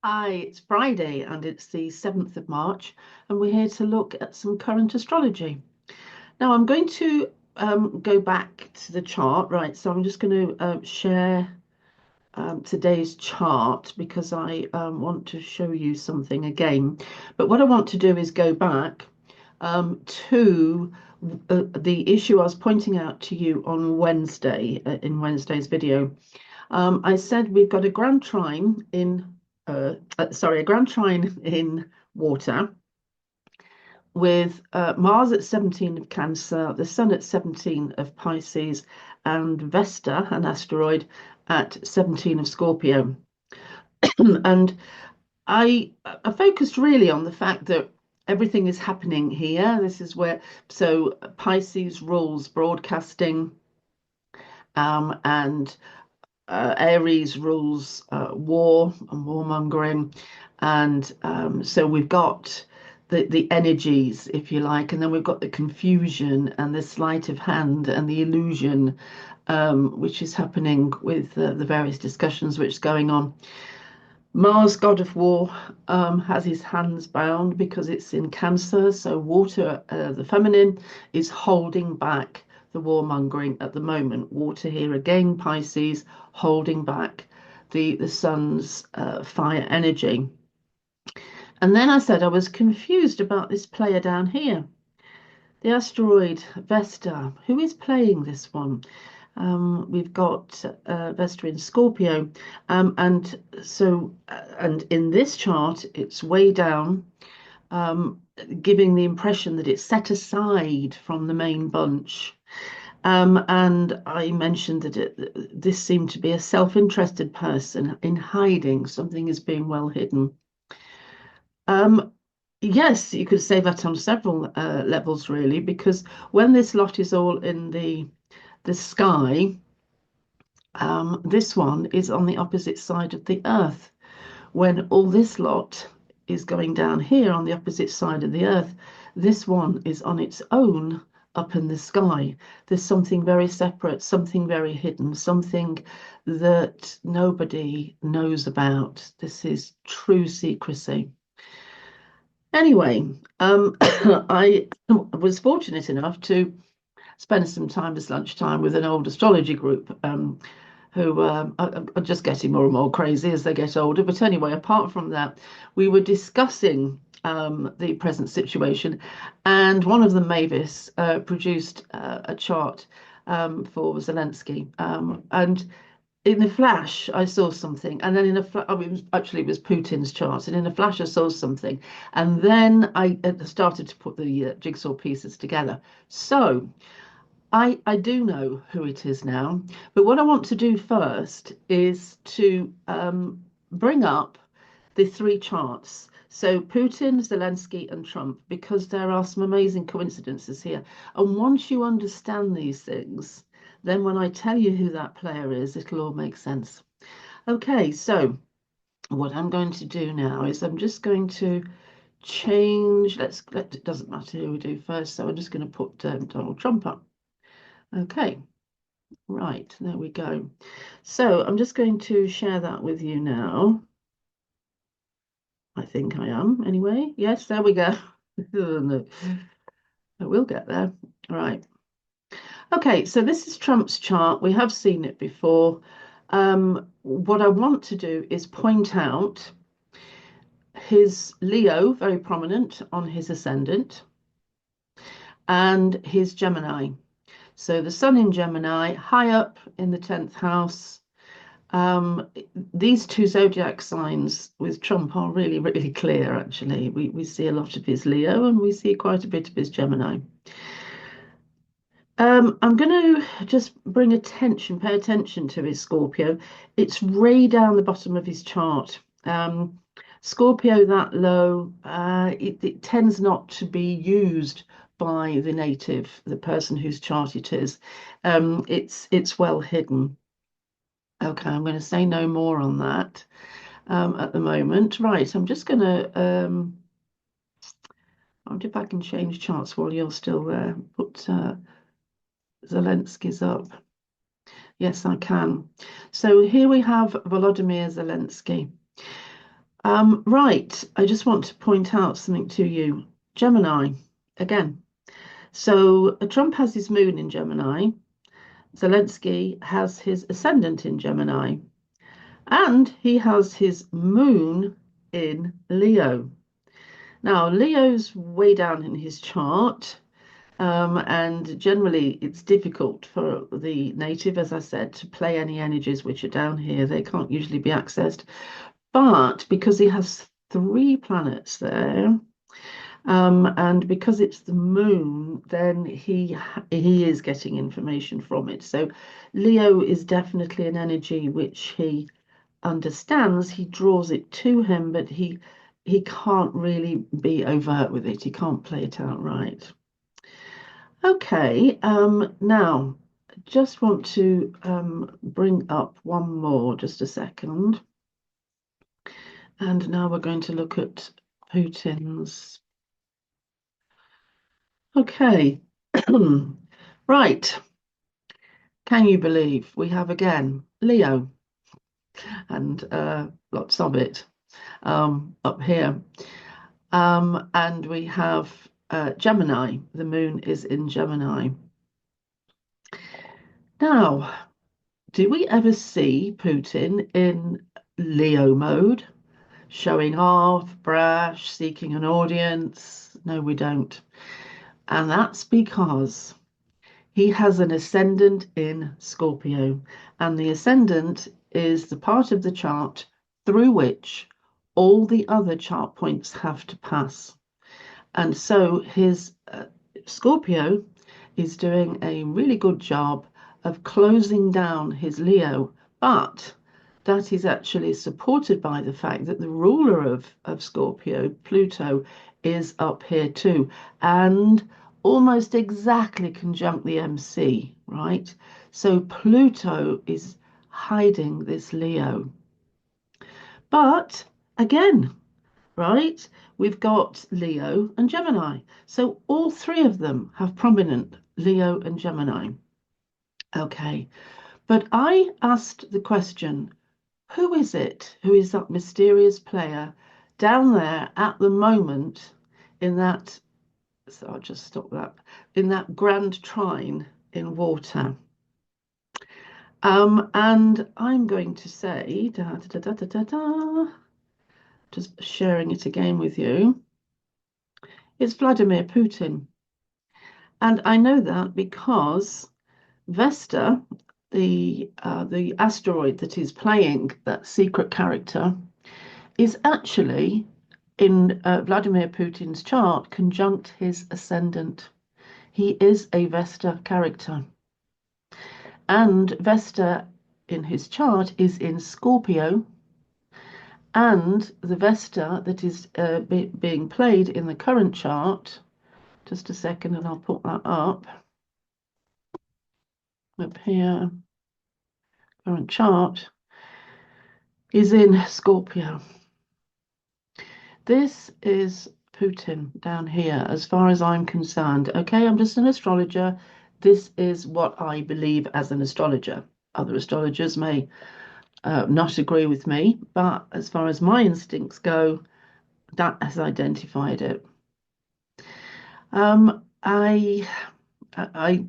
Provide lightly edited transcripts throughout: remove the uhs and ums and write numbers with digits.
Hi, it's Friday and it's the 7th of March, and we're here to look at some current astrology. Now, I'm going to go back to the chart, right? So I'm just going to share today's chart because I want to show you something again. But what I want to do is go back to the issue I was pointing out to you on Wednesday in Wednesday's video. I said we've got a Grand Trine in a Grand Trine in water with Mars at 17 of Cancer, the Sun at 17 of Pisces, and Vesta, an asteroid, at 17 of Scorpio. And I focused really on the fact that everything is happening here. This is where, so Pisces rules broadcasting, and Aries rules war and warmongering, and so we've got the energies, if you like, and then we've got the confusion and the sleight of hand and the illusion, which is happening with the various discussions which is going on. Mars, god of war, has his hands bound because it's in Cancer, so water, the feminine, is holding back the warmongering at the moment. Water here again, Pisces, holding back the sun's fire energy. And then I said I was confused about this player down here. The asteroid Vesta, who is playing this one? We've got Vesta in Scorpio, and in this chart, it's way down, giving the impression that it's set aside from the main bunch. And I mentioned that this seemed to be a self-interested person in hiding. Something is being well hidden. Yes, you could say that on several levels, really, because when this lot is all in the sky, this one is on the opposite side of the Earth. When all this lot is going down here on the opposite side of the Earth, this one is on its own up in the sky. There's something very separate, something very hidden, something that nobody knows about. This is true secrecy. Anyway, I was fortunate enough to spend some time this lunchtime with an old astrology group who are just getting more and more crazy as they get older. But anyway, apart from that, we were discussing the present situation, and one of them, Mavis, produced a chart for Zelenskyy, and in a flash, I saw something, and then in a flash, it was Putin's chart, and in a flash, I saw something, and then I started to put the jigsaw pieces together. So I do know who it is now, but what I want to do first is to bring up the three charts. So Putin, Zelenskyy, and Trump, because there are some amazing coincidences here. And once you understand these things, then when I tell you who that player is, it'll all make sense. Okay, so what I'm going to do now is I'm just going to change, it doesn't matter who we do first, so I'm just going to put Donald Trump up. Okay, right, there we go. So I'm just going to share that with you now. I think I am anyway. Yes, there we go. No, we'll get there. Right. Okay, so this is Trump's chart. We have seen it before. What I want to do is point out his Leo, very prominent on his ascendant, and his Gemini. So the Sun in Gemini, high up in the 10th house. These two zodiac signs with Trump are really, really clear, actually. We see a lot of his Leo and we see quite a bit of his Gemini. I'm going to just bring attention, pay attention to his Scorpio. It's way down the bottom of his chart. Scorpio that low, it tends not to be used by the native, the person whose chart it is. It's well hidden. Okay, I'm going to say no more on that at the moment. Right, I'm just going to, I wonder if I can change charts while you're still there. Put Zelensky's up. Yes, I can. So here we have Volodymyr Zelenskyy. Right, I just want to point out something to you. Gemini, again. So Trump has his moon in Gemini. Zelenskyy has his ascendant in Gemini. And he has his moon in Leo. Now, Leo's way down in his chart. And generally, it's difficult for the native, as I said, to play any energies which are down here. They can't usually be accessed. But because he has three planets there, and because it's the moon, then he is getting information from it. So Leo is definitely an energy which he understands. He draws it to him, but he can't really be overt with it. He can't play it out right. Okay, now just want to bring up one more, just a second. And now we're going to look at Putin's. Okay, right. Can you believe we have again Leo and lots of it up here. And we have Gemini. The moon is in Gemini. Now, do we ever see Putin in Leo mode? Showing off, brash, seeking an audience? No, we don't. And that's because he has an ascendant in Scorpio. And the ascendant is the part of the chart through which all the other chart points have to pass. And so his Scorpio is doing a really good job of closing down his Leo, but that is actually supported by the fact that the ruler of Scorpio, Pluto, is up here too, and almost exactly conjunct the MC, right? So Pluto is hiding this Leo. But again, right? We've got Leo and Gemini. So all three of them have prominent Leo and Gemini. Okay, but I asked the question, who is it? Who is that mysterious player down there at the moment in that, so I'll just stop that, in that Grand Trine in water? And I'm going to say, just sharing it again with you. It's Vladimir Putin. And I know that because Vesta, the asteroid that is playing that secret character, is actually in Vladimir Putin's chart conjunct his ascendant. He is a Vesta character. And Vesta in his chart is in Scorpio. And the Vesta that is being played in the current chart, just a second and I'll put that up here, current chart, is in Scorpio. This is Putin down here, as far as I'm concerned. Okay, I'm just an astrologer. This is what I believe as an astrologer. Other astrologers may not agree with me, but as far as my instincts go, that has identified it.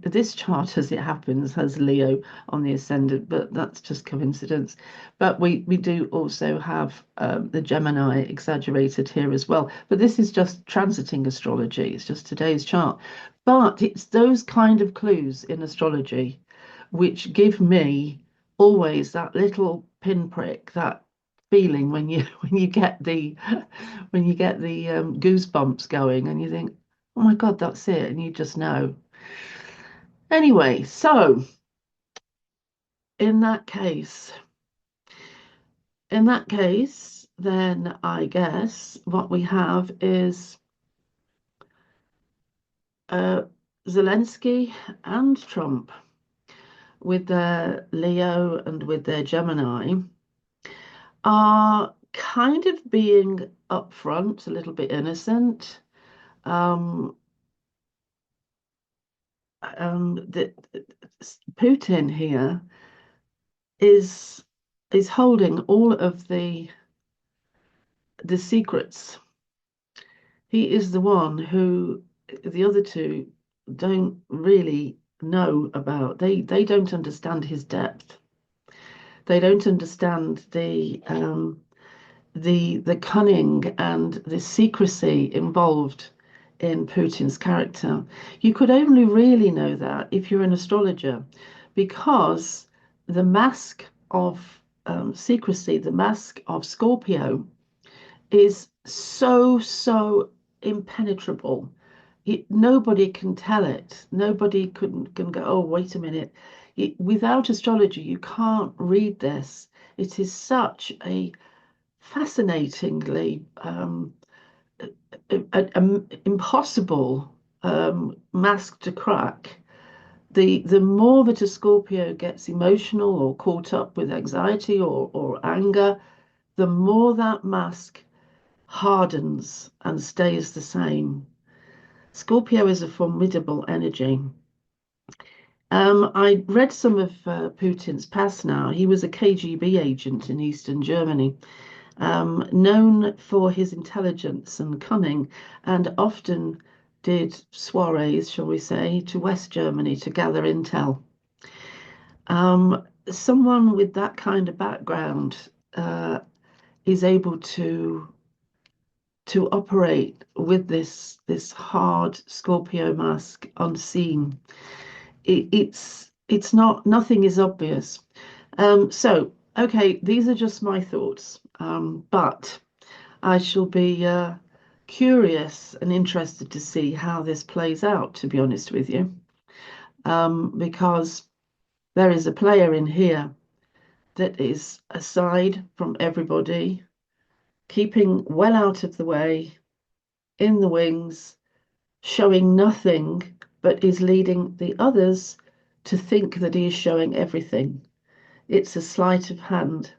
This chart, as it happens, has Leo on the ascendant, but that's just coincidence. But we do also have the Gemini exaggerated here as well. But this is just transiting astrology. It's just today's chart. But it's those kind of clues in astrology which give me always that little pinprick, that feeling when you get the goosebumps going, and you think, oh my God, that's it, and you just know. Anyway, so in that case, then I guess what we have is Zelenskyy and Trump with their Leo and with their Gemini are kind of being upfront, a little bit innocent. Putin here is holding all of the the secrets. He is the one who the other two don't really know about. They don't understand his depth. They don't understand the cunning and the secrecy involved in Putin's character. You could only really know that if you're an astrologer, because the mask of secrecy, the mask of Scorpio, is so impenetrable. Nobody can tell it. Nobody can go, oh, wait a minute. Without astrology, you can't read this. It is such a fascinatingly impossible mask to crack. The more that a Scorpio gets emotional or caught up with anxiety or anger, the more that mask hardens and stays the same. Scorpio is a formidable energy. I read some of Putin's past now. He was a KGB agent in Eastern Germany, known for his intelligence and cunning, and often did soirees, shall we say, to West Germany to gather intel. Someone with that kind of background is able to operate with this hard Scorpio mask unseen. It's not, nothing is obvious. So okay, these are just my thoughts, but I shall be curious and interested to see how this plays out, to be honest with you, because there is a player in here that is aside from everybody, keeping well out of the way, in the wings, showing nothing, but is leading the others to think that he is showing everything. It's a sleight of hand.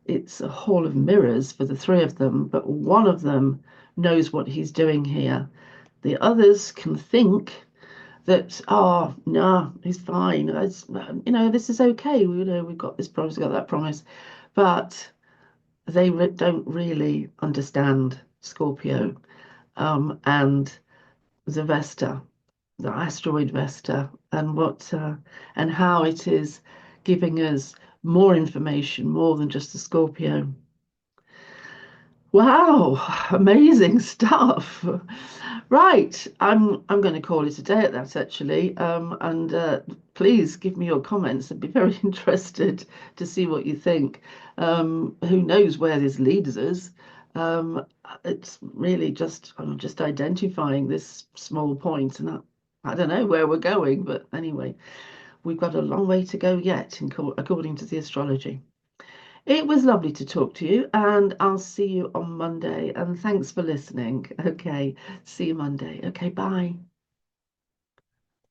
It's a hall of mirrors for the three of them, but one of them knows what he's doing here. The others can think that, oh, no, he's fine. This is okay. We've got this promise, got that promise. But they don't really understand Scorpio and the Vesta, the asteroid Vesta, and and how it is giving us more information, more than just the Scorpio. Wow, amazing stuff. Right, I'm going to call it a day at that actually. And please give me your comments. I'd be very interested to see what you think. Who knows where this leads us? It's really just I'm just identifying this small point, and I don't know where we're going, but anyway, we've got a long way to go yet, according to the astrology. It was lovely to talk to you, and I'll see you on Monday. And thanks for listening. Okay, see you Monday. Okay, bye.